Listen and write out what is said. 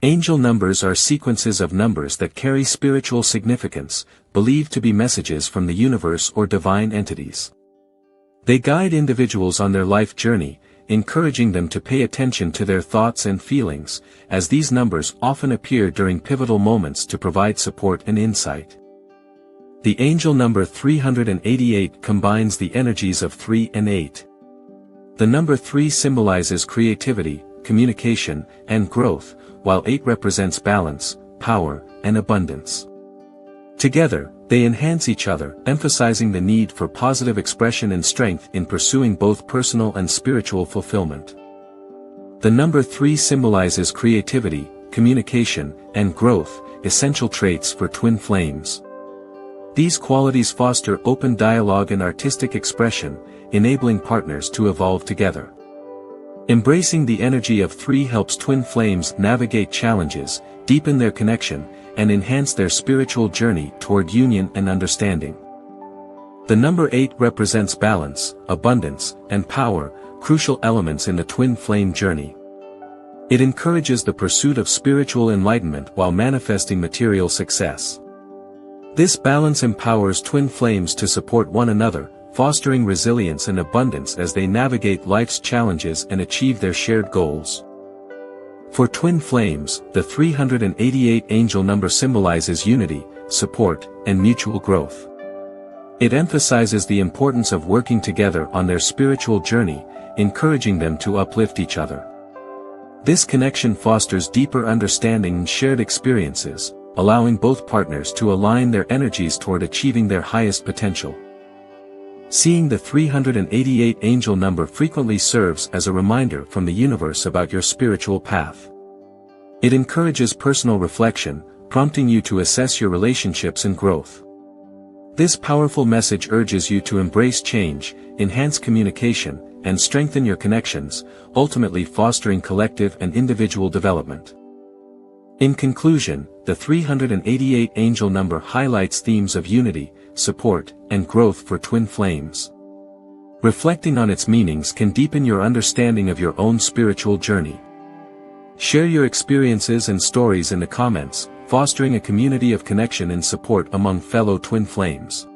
Angel numbers are sequences of numbers that carry spiritual significance, believed to be messages from the universe or divine entities. They guide individuals on their life journey, encouraging them to pay attention to their thoughts and feelings, as these numbers often appear during pivotal moments to provide support and insight. The angel number 388 combines the energies of 3 and 8. The number 3 symbolizes creativity, communication, and growth, while 8 represents balance, power, and abundance. Together, they enhance each other, emphasizing the need for positive expression and strength in pursuing both personal and spiritual fulfillment. The number 3 symbolizes creativity, communication, and growth, essential traits for twin flames. These qualities foster open dialogue and artistic expression, enabling partners to evolve together. Embracing the energy of 3 helps twin flames navigate challenges, deepen their connection, and enhance their spiritual journey toward union and understanding. The number 8 represents balance, abundance, and power, crucial elements in the twin flame journey. It encourages the pursuit of spiritual enlightenment while manifesting material success. This balance empowers twin flames to support one another, fostering resilience and abundance as they navigate life's challenges and achieve their shared goals. For twin flames, the 388 angel number symbolizes unity, support, and mutual growth. It emphasizes the importance of working together on their spiritual journey, encouraging them to uplift each other. This connection fosters deeper understanding and shared experiences, allowing both partners to align their energies toward achieving their highest potential. Seeing the 388 angel number frequently serves as a reminder from the universe about your spiritual path. It encourages personal reflection, prompting you to assess your relationships and growth. This powerful message urges you to embrace change, enhance communication, and strengthen your connections, ultimately fostering collective and individual development. In conclusion, the 388 angel number highlights themes of unity, support, and growth for twin flames. Reflecting on its meanings can deepen your understanding of your own spiritual journey. Share your experiences and stories in the comments, fostering a community of connection and support among fellow twin flames.